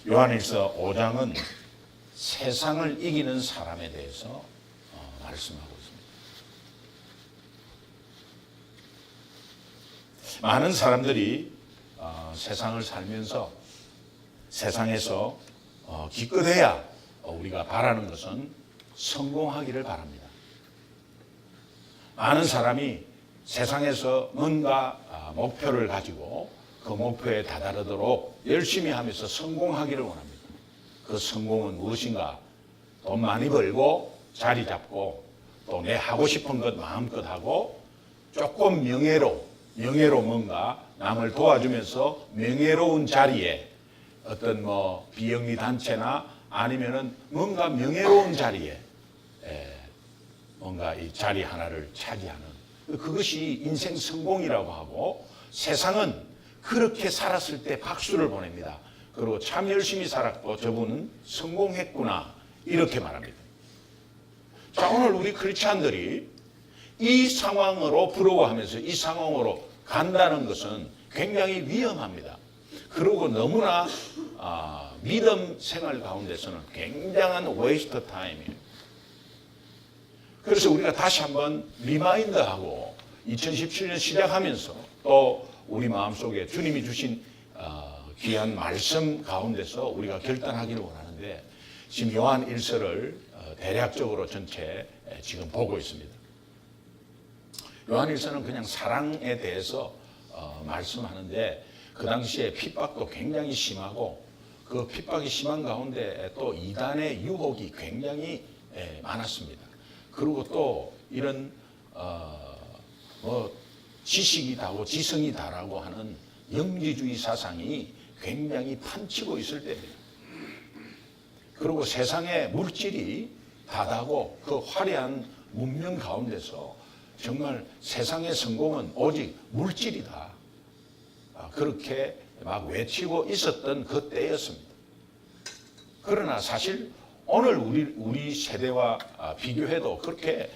요한일서 5장은 세상을 이기는 사람에 대해서 말씀하고 있습니다. 많은 사람들이 세상을 살면서 세상에서 기껏해야 우리가 바라는 것은 성공하기를 바랍니다. 많은 사람이 세상에서 뭔가 목표를 가지고 그 목표에 다다르도록 열심히 하면서 성공하기를 원합니다. 그 성공은 무엇인가? 돈 많이 벌고 자리 잡고 또 내 하고 싶은 것 마음껏 하고 조금 명예로 뭔가 남을 도와주면서 명예로운 자리에 어떤 비영리 단체나 아니면은 뭔가 명예로운 자리에 뭔가 이 자리 하나를 차지하는 그것이 인생 성공이라고 하고 세상은 그렇게 살았을 때 박수를 보냅니다. 그리고 참 열심히 살았고 저분은 성공했구나 이렇게 말합니다. 자, 오늘 우리 크리스찬들이 이 상황으로 부러워하면서 이 상황으로 간다는 것은 굉장히 위험합니다. 그리고 너무나 믿음 생활 가운데서는 굉장한 웨이스트 타임이에요. 그래서 우리가 다시 한번 리마인드하고 2017년 시작하면서 또 우리 마음속에 주님이 주신 귀한 말씀 가운데서 우리가 결단하기를 원하는데 지금 요한 1서를 대략적으로 전체 지금 보고 있습니다. 요한 1서는 그냥 사랑에 대해서 말씀하는데 그 당시에 핍박도 굉장히 심하고 그 핍박이 심한 가운데 또 이단의 유혹이 굉장히 많았습니다. 그리고 또 이런 지식이 다고 지성이 다라고 하는 영지주의 사상이 굉장히 판치고 있을 때입니다. 그리고 세상의 물질이 다다고 그 화려한 문명 가운데서 정말 세상의 성공은 오직 물질이다. 그렇게 막 외치고 있었던 그 때였습니다. 그러나 사실 오늘 우리 세대와 비교해도 그렇게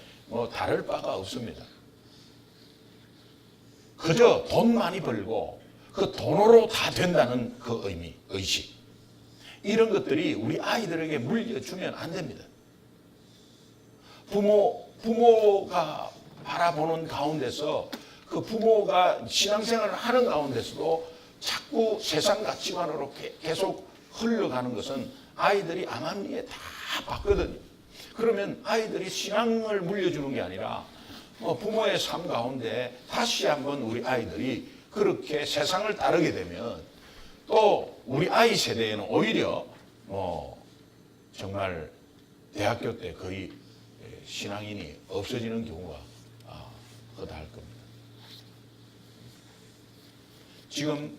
다를 바가 없습니다. 그저 돈 많이 벌고 그 돈으로 다 된다는 그 의식. 이런 것들이 우리 아이들에게 물려주면 안 됩니다. 부모가 바라보는 가운데서 그 부모가 신앙생활을 하는 가운데서도 자꾸 세상 가치관으로 계속 흘러가는 것은 아이들이 암암리에 다 봤거든요. 그러면 아이들이 신앙을 물려주는 게 아니라 부모의 삶 가운데 다시 한번 우리 아이들이 그렇게 세상을 따르게 되면 또 우리 아이 세대에는 오히려 정말 대학교 때 거의 신앙인이 없어지는 경우가 허다할 겁니다. 지금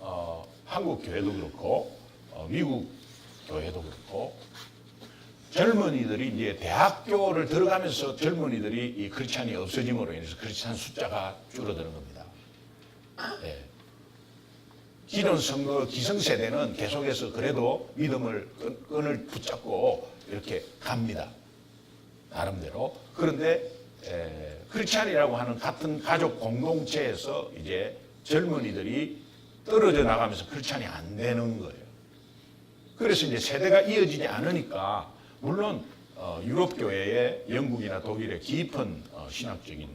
한국 교회도 그렇고 미국 교회도 그렇고 젊은이들이 이제 대학교를 들어가면서 젊은이들이 이 크리스찬이 없어짐으로 인해서 크리스찬 숫자가 줄어드는 겁니다. 네. 기존 선거 기성세대는 계속해서 그래도 믿음을 끈을 붙잡고 이렇게 갑니다. 나름대로. 그런데 크리스찬이라고 하는 같은 가족 공동체에서 이제 젊은이들이 떨어져 나가면서 크리스찬이 안 되는 거예요. 그래서 이제 세대가 이어지지 않으니까 물론 유럽 교회에 영국이나 독일의 깊은 신학적인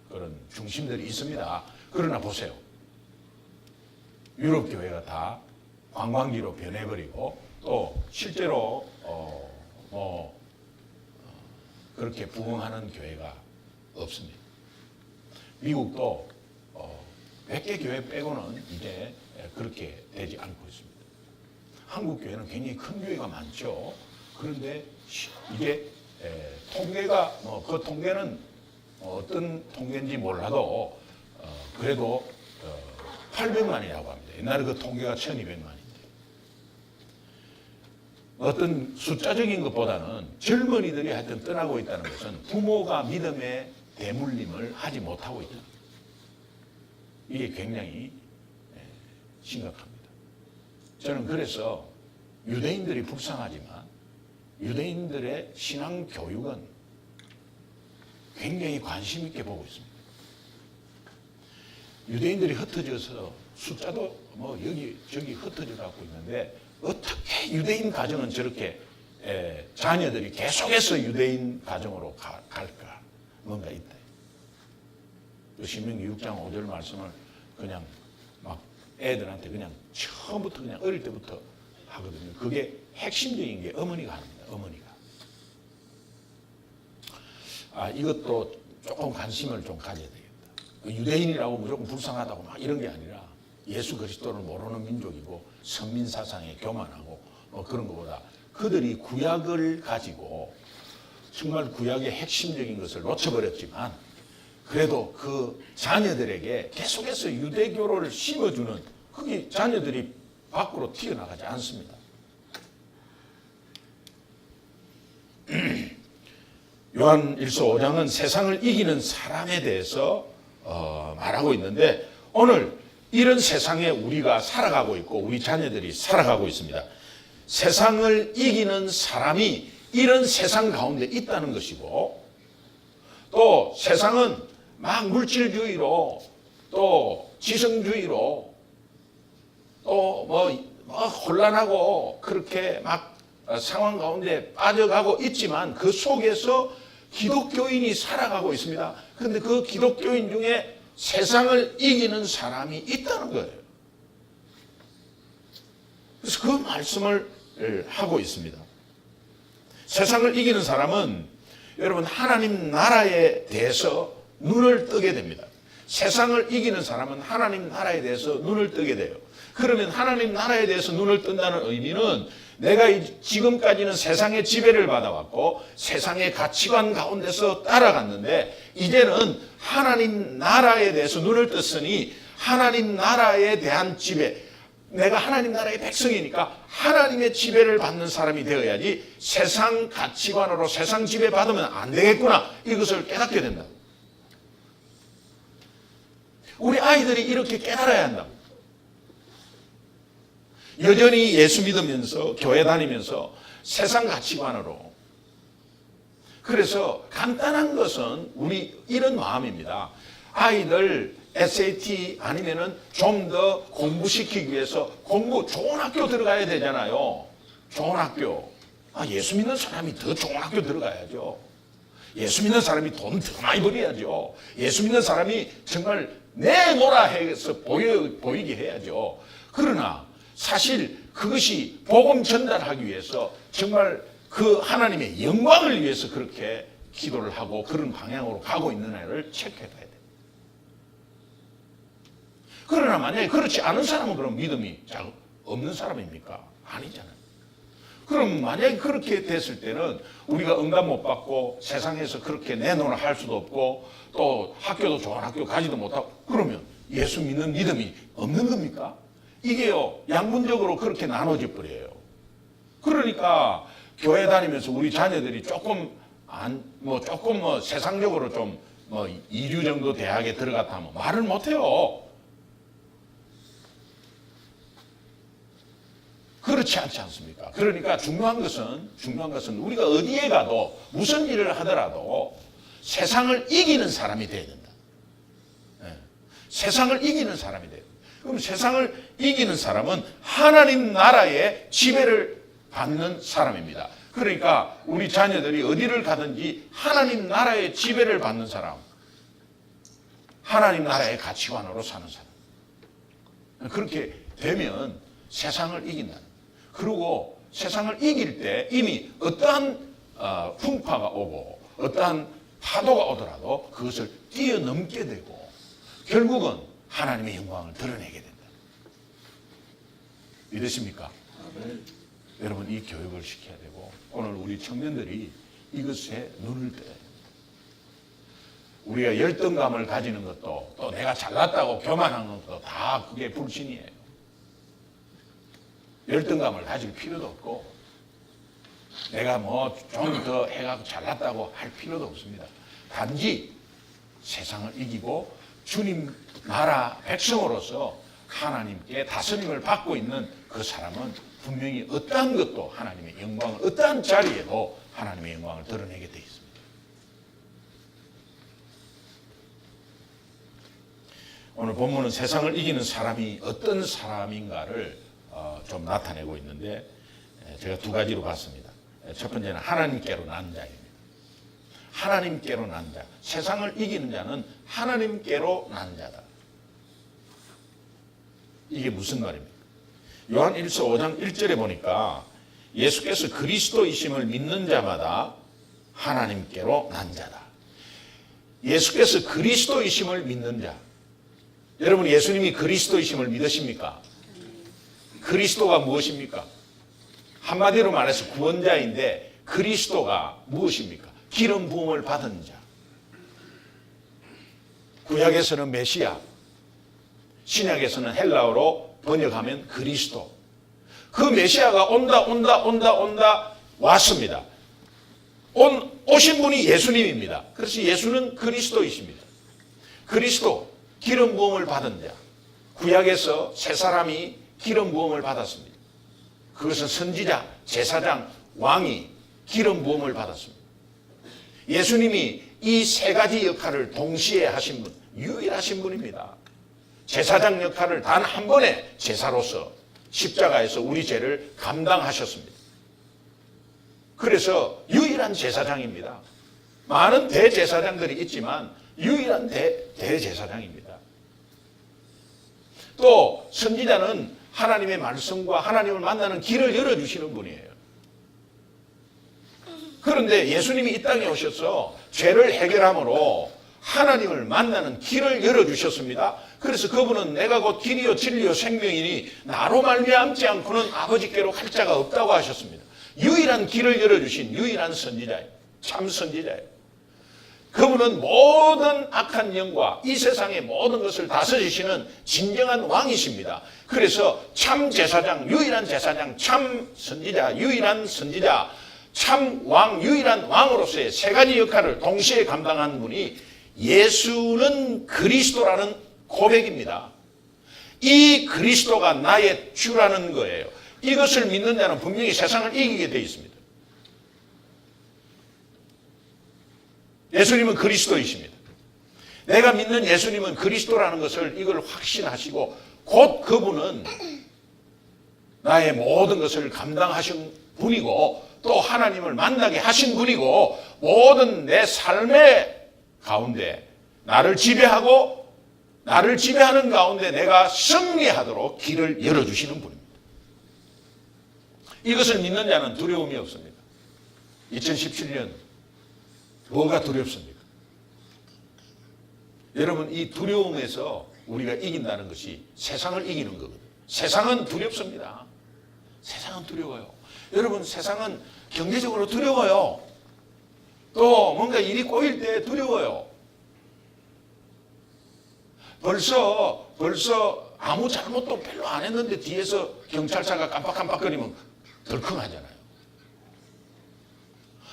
그런 중심들이 있습니다. 그러나 보세요. 유럽 교회가 다 관광지로 변해버리고 또 실제로 그렇게 부흥하는 교회가 없습니다. 미국도 100개 교회 빼고는 이제 그렇게 되지 않고 있습니다. 한국 교회는 굉장히 큰 교회가 많죠. 그런데 이게 통계가 그 통계는 어떤 통계인지 몰라도 그래도 800만이라고 합니다. 옛날에 그 통계가 1200만인데 어떤 숫자적인 것보다는 젊은이들이 하여튼 떠나고 있다는 것은 부모가 믿음의 대물림을 하지 못하고 있다. 이게 굉장히 심각합니다. 저는 그래서 유대인들이 불쌍하지만 유대인들의 신앙 교육은 굉장히 관심 있게 보고 있습니다. 유대인들이 흩어져서 숫자도 여기 저기 흩어져 갖고 있는데 어떻게 유대인 가정은 저렇게 자녀들이 계속해서 유대인 가정으로 갈까? 뭔가 있다. 신명기 6장 5절 말씀을 그냥 막 애들한테 그냥 처음부터 그냥 어릴 때부터 하거든요. 그게 핵심적인 게 어머니가 합니다. 어머니가. 이것도 조금 관심을 좀 가져야 되겠다. 유대인이라고 무조건 불쌍하다고 막 이런 게 아니라 예수 그리스도를 모르는 민족이고 선민 사상에 교만하고 그런 것보다 그들이 구약을 가지고 정말 구약의 핵심적인 것을 놓쳐버렸지만 그래도 그 자녀들에게 계속해서 유대교를 심어주는 그게 자녀들이 밖으로 튀어나가지 않습니다. 요한일서 5장은 세상을 이기는 사람에 대해서 말하고 있는데 오늘 이런 세상에 우리가 살아가고 있고 우리 자녀들이 살아가고 있습니다. 세상을 이기는 사람이 이런 세상 가운데 있다는 것이고 또 세상은 막 물질주의로 또 지성주의로 또 뭐 혼란하고 그렇게 막 상황 가운데 빠져가고 있지만 그 속에서 기독교인이 살아가고 있습니다. 그런데 그 기독교인 중에 세상을 이기는 사람이 있다는 거예요. 그래서 그 말씀을 하고 있습니다. 세상을 이기는 사람은 여러분 하나님 나라에 대해서 눈을 뜨게 됩니다. 세상을 이기는 사람은 하나님 나라에 대해서 눈을 뜨게 돼요. 그러면 하나님 나라에 대해서 눈을 뜬다는 의미는 내가 지금까지는 세상의 지배를 받아왔고 세상의 가치관 가운데서 따라갔는데 이제는 하나님 나라에 대해서 눈을 떴으니 하나님 나라에 대한 지배, 내가 하나님 나라의 백성이니까 하나님의 지배를 받는 사람이 되어야지 세상 가치관으로 세상 지배 받으면 안 되겠구나 이것을 깨닫게 된다. 우리 아이들이 이렇게 깨달아야 한다. 여전히 예수 믿으면서 교회 다니면서 세상 가치관으로 그래서 간단한 것은 우리 이런 마음입니다. 아이들 SAT 아니면은 좀 더 공부시키기 위해서 좋은 학교 들어가야 되잖아요. 좋은 학교. 예수 믿는 사람이 더 좋은 학교 들어가야죠. 예수 믿는 사람이 돈 더 많이 벌어야죠. 예수 믿는 사람이 정말 내노라 해서 보이게 해야죠. 그러나 사실 그것이 복음 전달하기 위해서 정말 그 하나님의 영광을 위해서 그렇게 기도를 하고 그런 방향으로 가고 있는 애를 체크해 봐야 돼요. 그러나 만약에 그렇지 않은 사람은 그럼 믿음이 없는 사람입니까? 아니잖아요. 그럼 만약에 그렇게 됐을 때는 우리가 응답 못 받고 세상에서 그렇게 내놓으라 할 수도 없고 또 학교도 좋은 학교 가지도 못하고 그러면 예수 믿는 믿음이 없는 겁니까? 이게요 양분적으로 그렇게 나눠져 버려요. 그러니까 교회 다니면서 우리 자녀들이 조금 세상적으로 좀 이류 정도 대학에 들어갔다 하면 말을 못해요. 그렇지 않지 않습니까? 그러니까 중요한 것은 우리가 어디에 가도 무슨 일을 하더라도 세상을 이기는 사람이 돼야 된다. 세상을 이기는 사람이 돼야 된다. 그럼 세상을 이기는 사람은 하나님 나라의 지배를 받는 사람입니다. 그러니까 우리 자녀들이 어디를 가든지 하나님 나라의 지배를 받는 사람, 하나님 나라의 가치관으로 사는 사람. 그렇게 되면 세상을 이긴다. 그리고 세상을 이길 때 이미 어떠한 풍파가 오고 어떠한 파도가 오더라도 그것을 뛰어넘게 되고 결국은 하나님의 영광을 드러내게 된다. 믿으십니까? 여러분 이 교육을 시켜야 되고 오늘 우리 청년들이 이것에 눈을 떠야 됩니다. 우리가 열등감을 가지는 것도 또 내가 잘났다고 교만하는 것도 다 그게 불신이에요. 열등감을 가질 필요도 없고 내가 좀 더 해가 잘났다고 할 필요도 없습니다. 단지 세상을 이기고 주님 나라 백성으로서 하나님께 다스림을 받고 있는 그 사람은 분명히 어떠한 것도 하나님의 영광을 어떠한 자리에도 하나님의 영광을 드러내게 되어 있습니다. 오늘 본문은 세상을 이기는 사람이 어떤 사람인가를 좀 나타내고 있는데 제가 두 가지로 봤습니다. 첫 번째는 하나님께로 난 자입니다. 하나님께로 난 자. 세상을 이기는 자는 하나님께로 난 자다. 이게 무슨 말입니까? 요한 1서 5장 1절에 보니까 예수께서 그리스도이심을 믿는 자마다 하나님께로 난 자다. 예수께서 그리스도이심을 믿는 자. 여러분 예수님이 그리스도이심을 믿으십니까? 그리스도가 무엇입니까? 한마디로 말해서 구원자인데 그리스도가 무엇입니까? 기름 부음을 받은 자. 구약에서는 메시아, 신약에서는 헬라어로 번역하면 그리스도. 그 메시아가 온다 왔습니다. 오신 분이 예수님입니다. 그래서 예수는 그리스도이십니다. 그리스도, 기름 부음을 받은 자. 구약에서 세 사람이 기름 부음을 받았습니다. 그것은 선지자, 제사장, 왕이 기름 부음을 받았습니다. 예수님이 이 세 가지 역할을 동시에 하신 분, 유일하신 분입니다. 제사장 역할을 단 한 번에 제사로서 십자가에서 우리 죄를 감당하셨습니다. 그래서 유일한 제사장입니다. 많은 대제사장들이 있지만 유일한 대제사장입니다. 또 선지자는 하나님의 말씀과 하나님을 만나는 길을 열어주시는 분이에요. 그런데 예수님이 이 땅에 오셔서 죄를 해결함으로 하나님을 만나는 길을 열어주셨습니다. 그래서 그분은 내가 곧 길이요 진리요 생명이니 나로 말미암지 않고는 아버지께로 갈 자가 없다고 하셨습니다. 유일한 길을 열어주신 유일한 선지자예요. 참 선지자예요. 그분은 모든 악한 영과 이 세상의 모든 것을 다스리시는 진정한 왕이십니다. 그래서 참 제사장, 유일한 제사장, 참 선지자, 유일한 선지자, 참 왕, 유일한 왕으로서의 세 가지 역할을 동시에 감당한 분이 예수는 그리스도라는 고백입니다. 이 그리스도가 나의 주라는 거예요. 이것을 믿는 자는 분명히 세상을 이기게 되어 있습니다. 예수님은 그리스도이십니다. 내가 믿는 예수님은 그리스도라는 것을 이걸 확신하시고 곧 그분은 나의 모든 것을 감당하신 분이고 또 하나님을 만나게 하신 분이고 모든 내 삶의 가운데 나를 지배하고 나를 지배하는 가운데 내가 승리하도록 길을 열어주시는 분입니다. 이것을 믿는 자는 두려움이 없습니다. 2017년 뭐가 두렵습니까? 여러분 이 두려움에서 우리가 이긴다는 것이 세상을 이기는 거거든요. 세상은 두렵습니다. 세상은 두려워요. 여러분 세상은 경제적으로 두려워요. 또 뭔가 일이 꼬일 때 두려워요. 벌써 아무 잘못도 별로 안 했는데 뒤에서 경찰차가 깜빡깜빡거리면 덜컹하잖아요.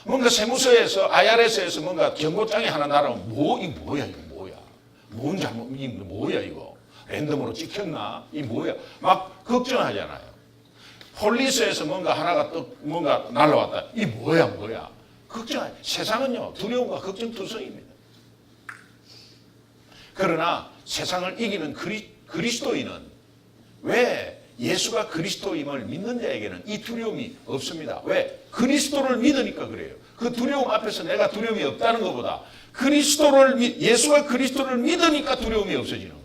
뭔가 세무서에서 IRS에서 뭔가 경고장이 하나 날아오면 이게 뭐야 이거 뭐야. 뭔 잘못 이게 뭐야 이거. 랜덤으로 찍혔나? 이 뭐야. 막 걱정하잖아요. 폴리스에서 뭔가 하나가 뭔가 날라왔다. 이 뭐야. 걱정하죠. 세상은요 두려움과 걱정투성입니다. 그러나 세상을 이기는 그리스도인은 왜 예수가 그리스도임을 믿는 자에게는 이 두려움이 없습니다. 왜? 그리스도를 믿으니까 그래요. 그 두려움 앞에서 내가 두려움이 없다는 것보다 예수가 그리스도를 믿으니까 두려움이 없어지는 거예요.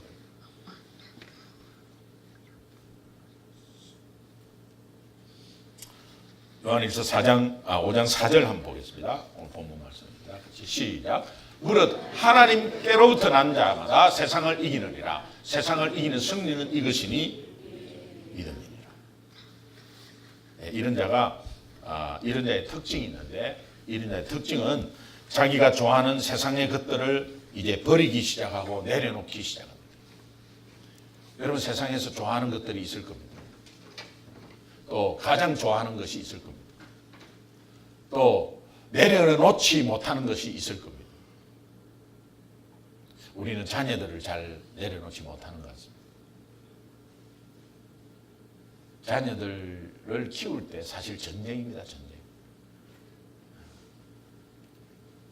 요한일서 5장 4절 한번 보겠습니다. 오늘 본문 말씀입니다. 같이 시작. 무릇 하나님께로부터 난 자마다 세상을 이기느니라. 세상을 이기는 승리는 이것이니 믿음이니라. 이런 자의 특징이 있는데 이런 자의 특징은 자기가 좋아하는 세상의 것들을 이제 버리기 시작하고 내려놓기 시작합니다. 여러분 세상에서 좋아하는 것들이 있을 겁니다. 또 가장 좋아하는 것이 있을 겁니다. 또 내려놓지 못하는 것이 있을 겁니다. 우리는 자녀들을 잘 내려놓지 못하는 것 같습니다. 자녀들을 키울 때 사실 전쟁입니다. 전쟁.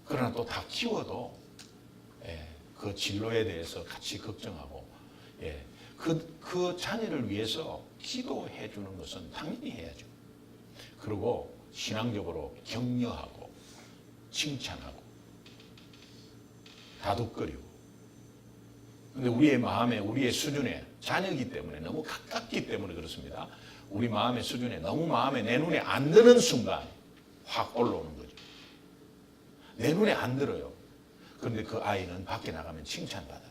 그러나 또 다 키워도 그 진로에 대해서 같이 걱정하고 그 자녀를 위해서 기도해 주는 것은 당연히 해야죠. 그리고 신앙적으로 격려하고 칭찬하고 다독거리고. 근데 우리의 마음에, 우리의 수준에, 자녀이기 때문에 너무 가깝기 때문에 그렇습니다. 우리 마음의 수준에, 너무 마음에, 내 눈에 안 드는 순간 확 올라오는 거죠. 내 눈에 안 들어요. 그런데 그 아이는 밖에 나가면 칭찬받아요.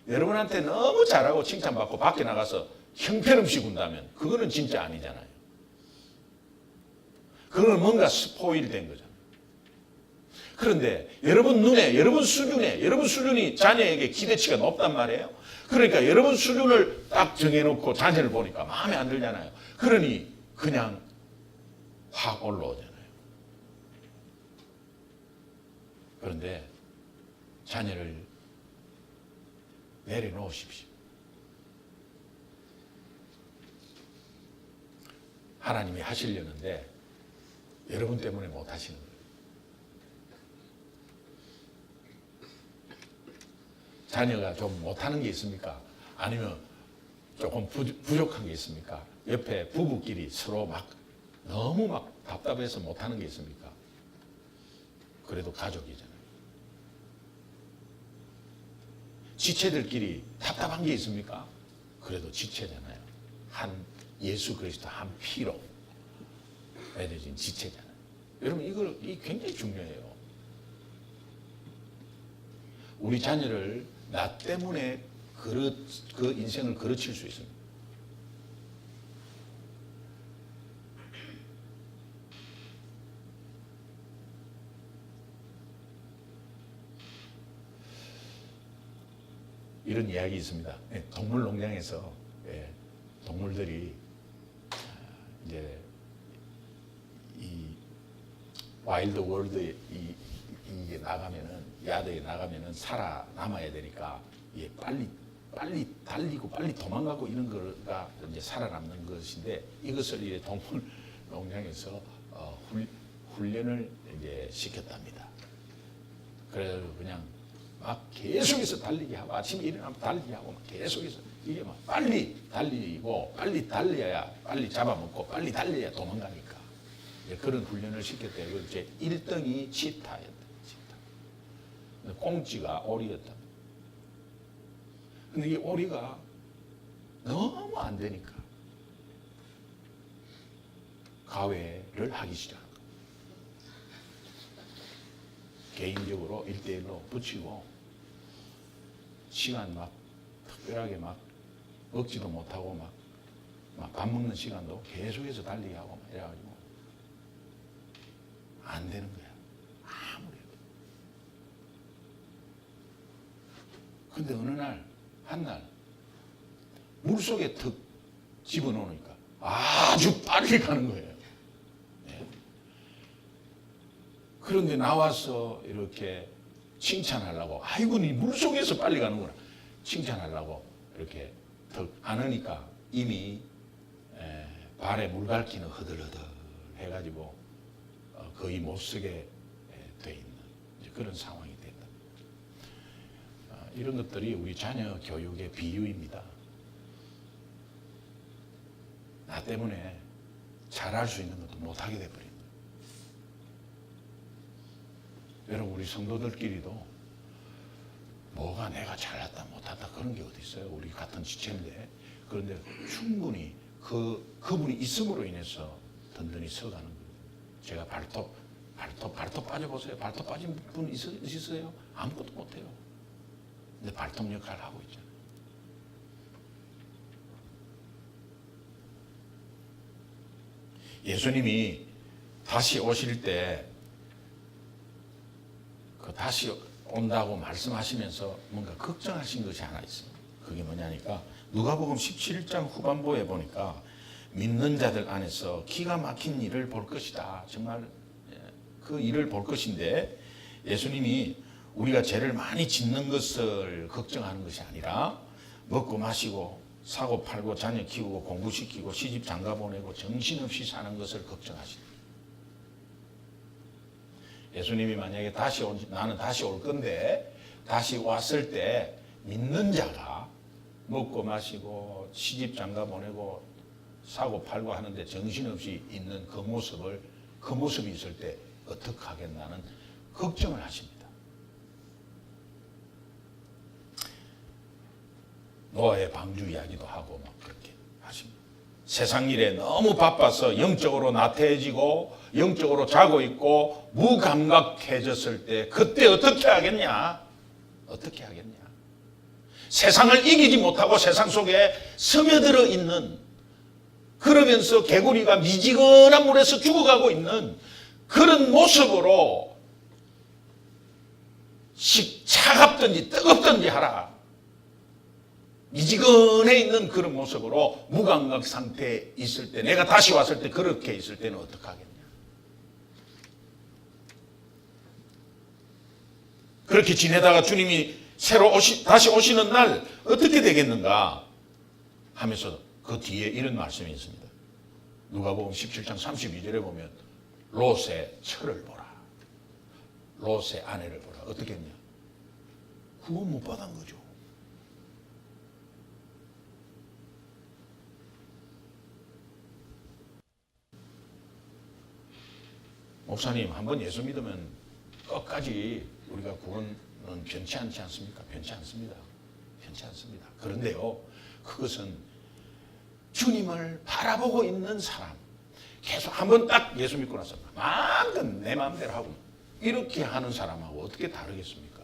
여러분한테 너무 잘하고 칭찬받고 밖에 나가서 형편없이 군다면 그거는 진짜 아니잖아요. 그거는 뭔가 스포일된 거잖아요. 그런데 여러분 눈에, 여러분 수준이 자녀에게 기대치가 높단 말이에요. 그러니까 여러분 수준을 딱 정해놓고 자녀를 보니까 마음에 안 들잖아요. 그러니 그냥 확 올라오잖아요. 그런데 자녀를 내려놓으십시오. 하나님이 하시려는데 여러분 때문에 못 하시는 거예요. 자녀가 좀 못하는 게 있습니까? 아니면 조금 부족한 게 있습니까? 옆에 부부끼리 서로 너무 답답해서 못하는 게 있습니까? 그래도 가족이잖아요. 지체들끼리 답답한 게 있습니까? 그래도 지체잖아요. 예수 그리스도 한 피로 맺어진 지체잖아요. 여러분 이게 굉장히 중요해요. 우리 자녀를 나 때문에 그 인생을 그르칠 수 있습니다. 이런 이야기 있습니다. 동물농장에서 동물들이 이제 이 와일드 월드에 이게 나가면은, 야대에 나가면은 살아남아야 되니까 빨리 달리고 빨리 도망가고 이런 거가 이제 살아남는 것인데, 이것을 이제 동물 농장에서 훈련을 이제 시켰답니다. 그래서 그냥 막 계속해서 달리게 하고, 아침에 일어나면 달리게 하고, 막 계속해서 이게 막 빨리 달리고, 빨리 달려야 빨리 잡아먹고, 빨리 달려야 도망가니까 그런 훈련을 시켰대요. 이제 1등이 치타였다. 꽁지가 오리였다. 근데 이 오리가 너무 안 되니까 가외를 하기 시작한 거예요. 개인적으로 1대1로 붙이고, 시간 특별하게 먹지도 못하고 밥 먹는 시간도 계속해서 달리게 하고 이래가지고 안 되는 거야. 아무리 해도. 근데 어느 한날 물속에 턱 집어넣으니까 아주 빨리 가는 거예요. 네. 그런데 나와서 이렇게 칭찬하려고, 아이고 니 물속에서 빨리 가는구나, 칭찬하려고 이렇게 턱 안으니까 이미 발에 물갈퀴는 허들허들 해가지고 거의 못 쓰게 돼 있는 그런 상황이 됐다. 이런 것들이 우리 자녀 교육의 비유입니다. 나 때문에 잘할 수 있는 것도 못하게 돼버린 거예요. 여러분, 우리 성도들끼리도 뭐가 내가 잘났다 못하다 그런 게 어디 있어요? 우리 같은 지체인데. 그런데 충분히 그분이 있음으로 인해서 든든히 서가는 거예요. 제가 발톱 빠져보세요. 발톱 빠진 분 있으세요? 아무것도 못해요. 근데 발톱 역할을 하고 있잖아요. 예수님이 다시 오실 때 다시 온다고 말씀하시면서 뭔가 걱정하신 것이 하나 있어요. 그게 뭐냐니까, 누가복음 17장 후반부에 보니까 믿는 자들 안에서 기가 막힌 일을 볼 것이다. 정말 그 일을 볼 것인데, 예수님이 우리가 죄를 많이 짓는 것을 걱정하는 것이 아니라 먹고 마시고 사고 팔고 자녀 키우고 공부시키고 시집 장가 보내고 정신없이 사는 것을 걱정하신다. 예수님이 만약에 나는 다시 올 건데, 다시 왔을 때 믿는 자가 먹고 마시고 시집 장가 보내고 사고 팔고 하는데 정신없이 있는 그 모습이 있을 때 어떻게 하겠나는 걱정을 하십니다. 노아의 방주 이야기도 하고 막 그렇게 하십니다. 세상 일에 너무 바빠서 영적으로 나태해지고 영적으로 자고 있고 무감각해졌을 때 그때 어떻게 하겠냐? 어떻게 하겠냐? 세상을 이기지 못하고 세상 속에 스며들어 있는, 그러면서 개구리가 미지근한 물에서 죽어가고 있는 그런 모습으로 차갑든지 뜨겁든지 하라. 미지근해 있는 그런 모습으로 무감각 상태에 있을 때, 내가 다시 왔을 때 그렇게 있을 때는 어떻게 하겠냐? 그렇게 지내다가 주님이 다시 오시는 날 어떻게 되겠는가 하면서 그 뒤에 이런 말씀이 있습니다. 누가복음 17장 32절에 보면 롯의 처를 보라. 롯의 아내를 보라. 어떻게 했냐? 구원 못 받은 거죠. 목사님, 한번 예수 믿으면 끝까지 우리가 구원은 변치 않지 않습니까? 변치 않습니다. 변치 않습니다. 그런데요, 그것은 주님을 바라보고 있는 사람, 계속 한번 딱 예수 믿고 나서 마음껏 내 마음대로 하고 이렇게 하는 사람하고 어떻게 다르겠습니까?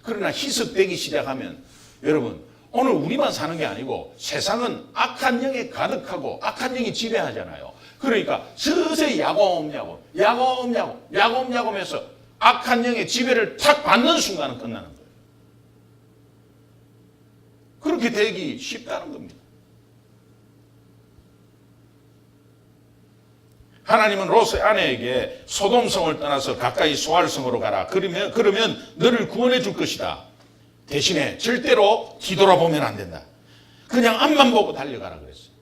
그러나 희석되기 시작하면, 여러분, 오늘 우리만 사는 게 아니고 세상은 악한 영에 가득하고 악한 영이 지배하잖아요. 그러니까 서서히 야곱야곱 해서 악한 영의 지배를 탁 받는 순간은 끝나는 거예요. 그렇게 되기 쉽다는 겁니다. 하나님은 롯의 아내에게 소돔성을 떠나서 가까이 소알성으로 가라. 그러면 너를 구원해 줄 것이다. 대신에 절대로 뒤돌아보면 안 된다. 그냥 앞만 보고 달려가라 그랬어요.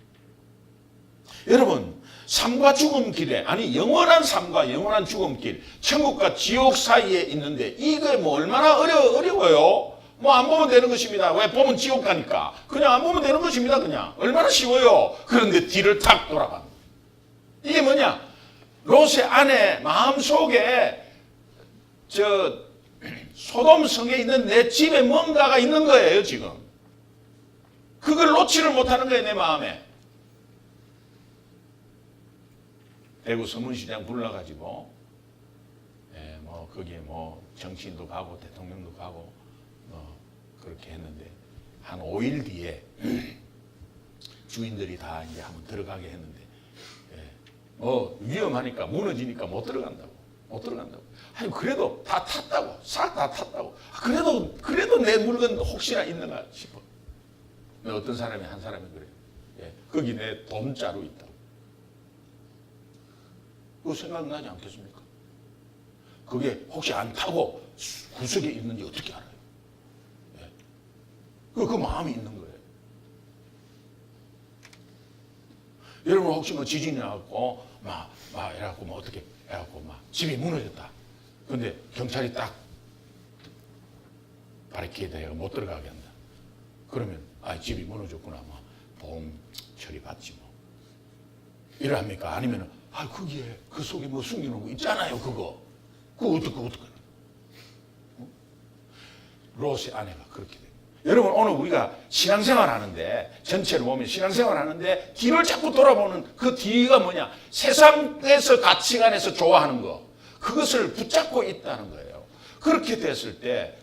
여러분, 삶과 죽음 길에, 아니 영원한 삶과 영원한 죽음 길, 천국과 지옥 사이에 있는데 이게 뭐 얼마나 어려워요? 뭐 안 보면 되는 것입니다. 왜? 보면 지옥 가니까. 그냥 안 보면 되는 것입니다. 그냥. 얼마나 쉬워요. 그런데 뒤를 탁 돌아갑니다. 이게 뭐냐? 롯의 아내 마음속에 소돔성에 있는 내 집에 뭔가가 있는 거예요, 지금. 그걸 놓지를 못하는 거예요, 내 마음에. 대구 서문시장 불러가지고, 거기에 정치인도 가고, 대통령도 가고, 그렇게 했는데, 한 5일 뒤에 주인들이 다 이제 한번 들어가게 했는데, 위험하니까, 무너지니까 못 들어간다고. 아니, 그래도 다 탔다고. 싹 다 탔다고. 그래도 내 물건 혹시나 있는가 싶어. 어떤 사람이, 한 사람이 그래요. 거기 내 돈자루 있다고. 그거 생각나지 않겠습니까? 그게 혹시 안 타고 구석에 있는지 어떻게 알아요? 그 마음이 있는 거예요. 여러분, 혹시 지진이 나고, 이래갖고, 어떻게, 해갖고, 집이 무너졌다. 근데 경찰이 딱, 바리케이드 해가 못 들어가게 한다. 그러면, 집이 무너졌구나. 보험 처리받지 뭐. 이러합니까? 아니면은, 거기에, 그 속에 숨겨놓은 거 있잖아요, 그거. 그거 어떡하나. 롯의 아내가 그렇게 돼요. 여러분, 오늘 우리가 신앙생활 하는데, 전체를 보면 신앙생활 하는데, 뒤를 자꾸 돌아보는 그 뒤가 뭐냐? 세상에서 가치관에서 좋아하는 거. 그것을 붙잡고 있다는 거예요. 그렇게 됐을 때,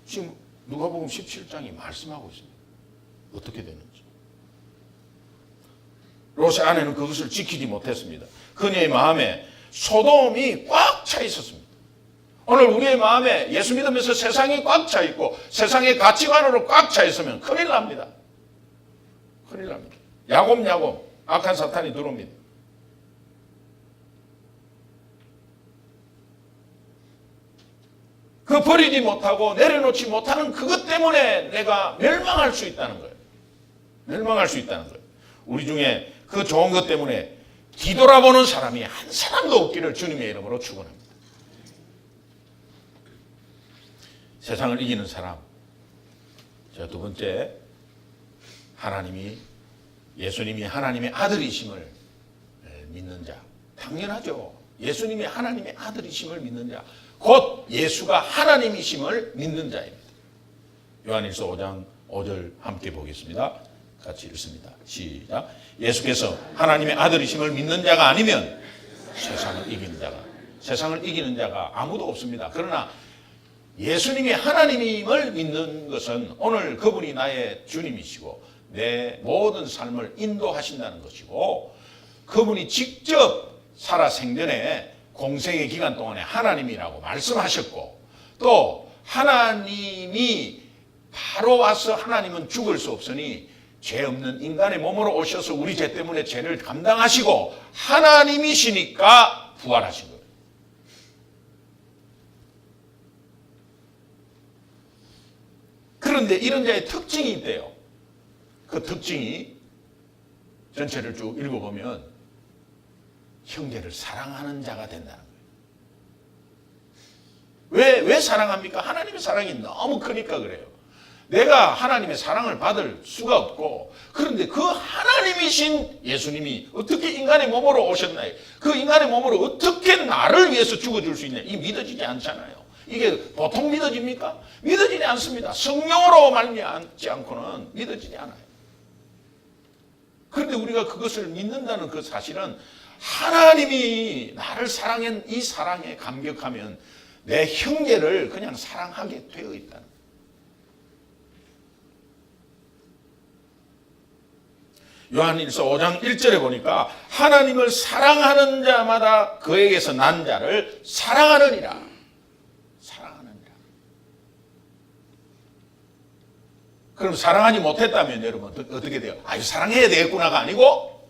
지금 누가복음 17장이 말씀하고 있습니다. 어떻게 되는지. 롯의 아내는 그것을 지키지 못했습니다. 그녀의 마음에 소돔이 꽉 차 있었습니다. 오늘 우리의 마음에 예수 믿으면서 세상이 꽉 차 있고 세상의 가치관으로 꽉 차 있으면 큰일 납니다. 큰일 납니다. 야곱 악한 사탄이 들어옵니다. 그 버리지 못하고 내려놓지 못하는 그것 때문에 내가 멸망할 수 있다는 거예요. 멸망할 수 있다는 거예요. 우리 중에 그 좋은 것 때문에 뒤돌아보는 사람이 한 사람도 없기를 주님의 이름으로 축원합니다. 세상을 이기는 사람, 자, 두 번째, 예수님이 하나님의 아들이심을 믿는 자. 당연하죠. 예수님이 하나님의 아들이심을 믿는 자. 곧 예수가 하나님이심을 믿는 자입니다. 요한일서 5장 5절 함께 보겠습니다. 같이 읽습니다. 시작. 예수께서 하나님의 아들이심을 믿는 자가 아니면 세상을 이기는 자가 아무도 없습니다. 그러나 예수님이 하나님임을 믿는 것은 오늘 그분이 나의 주님이시고 내 모든 삶을 인도하신다는 것이고, 그분이 직접 살아생전에 공생의 기간 동안에 하나님이라고 말씀하셨고, 또 하나님이 바로 와서 하나님은 죽을 수 없으니 죄 없는 인간의 몸으로 오셔서 우리 죄 때문에 죄를 감당하시고 하나님이시니까 부활하신 거예요. 그런데 이런 자의 특징이 있대요. 그 특징이 전체를 쭉 읽어보면 형제를 사랑하는 자가 된다는 거예요. 왜 사랑합니까? 하나님의 사랑이 너무 크니까 그래요. 내가 하나님의 사랑을 받을 수가 없고, 그런데 그 하나님이신 예수님이 어떻게 인간의 몸으로 오셨나요? 그 인간의 몸으로 어떻게 나를 위해서 죽어줄 수 있냐? 이 믿어지지 않잖아요. 이게 보통 믿어집니까? 믿어지지 않습니다. 성령으로 말미암지 않고는 믿어지지 않아요. 그런데 우리가 그것을 믿는다는 그 사실은 하나님이 나를 사랑한 이 사랑에 감격하면 내 형제를 그냥 사랑하게 되어 있다는 거예요. 요한일서 5장 1절에 보니까 하나님을 사랑하는 자마다 그에게서 난 자를 사랑하느니라. 그럼 사랑하지 못했다면 여러분 어떻게 돼요? 아유, 사랑해야 되겠구나가 아니고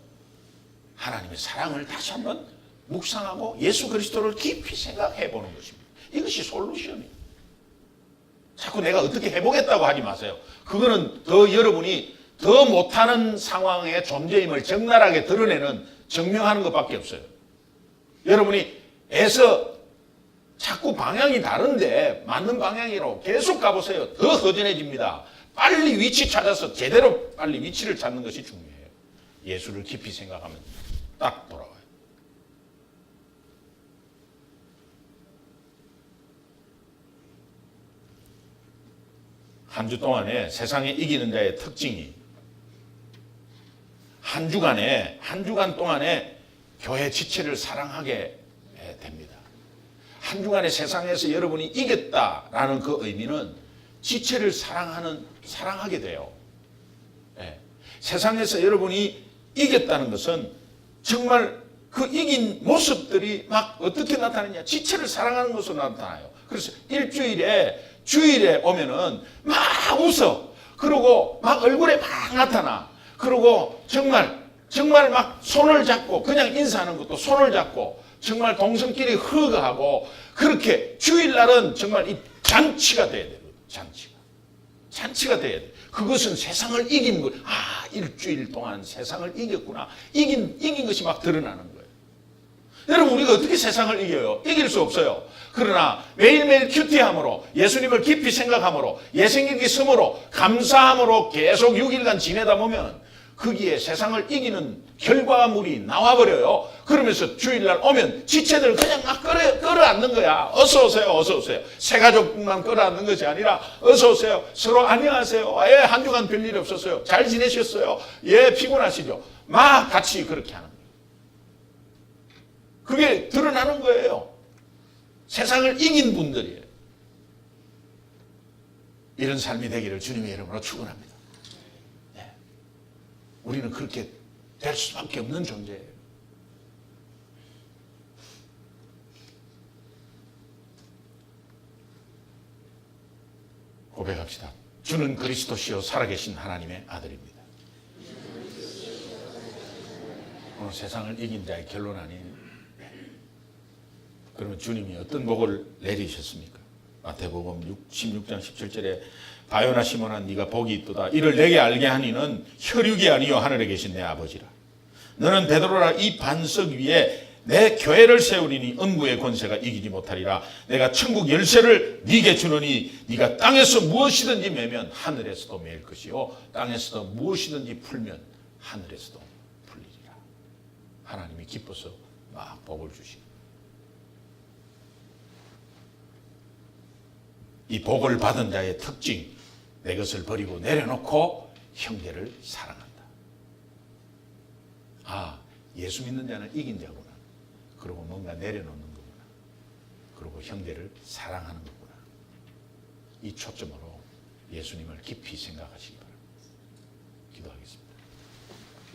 하나님의 사랑을 다시 한번 묵상하고 예수 그리스도를 깊이 생각해 보는 것입니다. 이것이 솔루션이에요. 자꾸 내가 어떻게 해보겠다고 하지 마세요. 그거는 더 여러분이 더 못하는 상황의 존재임을 적나라하게 드러내는, 증명하는 것밖에 없어요. 여러분이 애써 자꾸 방향이 다른데 맞는 방향으로 계속 가보세요. 더 허전해집니다. 빨리 위치 찾아서 제대로 빨리 위치를 찾는 것이 중요해요. 예수를 깊이 생각하면 딱 돌아와요. 한 주 동안에 세상에 이기는 자의 특징이 한 주간 동안에 교회 지체를 사랑하게 됩니다. 한 주간에 세상에서 여러분이 이겼다라는 그 의미는 지체를 사랑하게 돼요. 네. 세상에서 여러분이 이겼다는 것은 정말 그 이긴 모습들이 막 어떻게 나타나냐? 지체를 사랑하는 것으로 나타나요. 그래서 주일에 오면은 막 웃어. 그리고 막 얼굴에 막 나타나. 그리고 정말 막 손을 잡고, 그냥 인사하는 것도 손을 잡고, 정말 동성끼리 허그하고, 그렇게 주일날은 정말 이 잔치가 돼야 돼요. 잔치가 돼야 돼. 그것은 세상을 이긴 것. 아, 일주일 동안 세상을 이겼구나. 이긴 것이 막 드러나는 거예요. 여러분, 우리가 어떻게 세상을 이겨요? 이길 수 없어요. 그러나 매일매일 큐티함으로, 예수님을 깊이 생각함으로, 예생기기 섬으로, 감사함으로 계속 6일간 지내다 보면 거기에 세상을 이기는 결과물이 나와버려요. 그러면서 주일날 오면 지체들 그냥 막 끌어안는 거야. 어서 오세요, 어서 오세요. 새 가족만 끌어안는 것이 아니라 어서 오세요. 서로 안녕하세요. 예, 한 주간 별일 없었어요. 잘 지내셨어요? 예, 피곤하시죠? 막 같이 그렇게 하는 거예요. 그게 드러나는 거예요. 세상을 이긴 분들이에요. 이런 삶이 되기를 주님의 이름으로 축원합니다. 우리는 그렇게 될 수밖에 없는 존재예요. 고백합시다. 주는 그리스도시요 살아계신 하나님의 아들입니다. 오늘 세상을 이긴 자의 결론 아니에요? 그러면 주님이 어떤 복을 내리셨습니까? 마태복음 16장 17절에 바요나 시몬아 네가 복이 있도다. 이를 내게 알게 하니는 혈육이 아니요 하늘에 계신 내 아버지라. 너는 베드로라. 이 반석 위에 내 교회를 세우리니 음부의 권세가 이기지 못하리라. 내가 천국 열쇠를 네게 주노니 네가 땅에서 무엇이든지 매면 하늘에서도 매일 것이요 땅에서도 무엇이든지 풀면 하늘에서도 풀리리라. 하나님이 기뻐서 막 복을 주시니 이 복을 받은 자의 특징, 내 것을 버리고 내려놓고 형제를 사랑한다. 아, 예수 믿는 자는 이긴 자구나. 그리고 뭔가 내려놓는 거구나. 그리고 형제를 사랑하는 거구나. 이 초점으로 예수님을 깊이 생각하시기 바랍니다. 기도하겠습니다.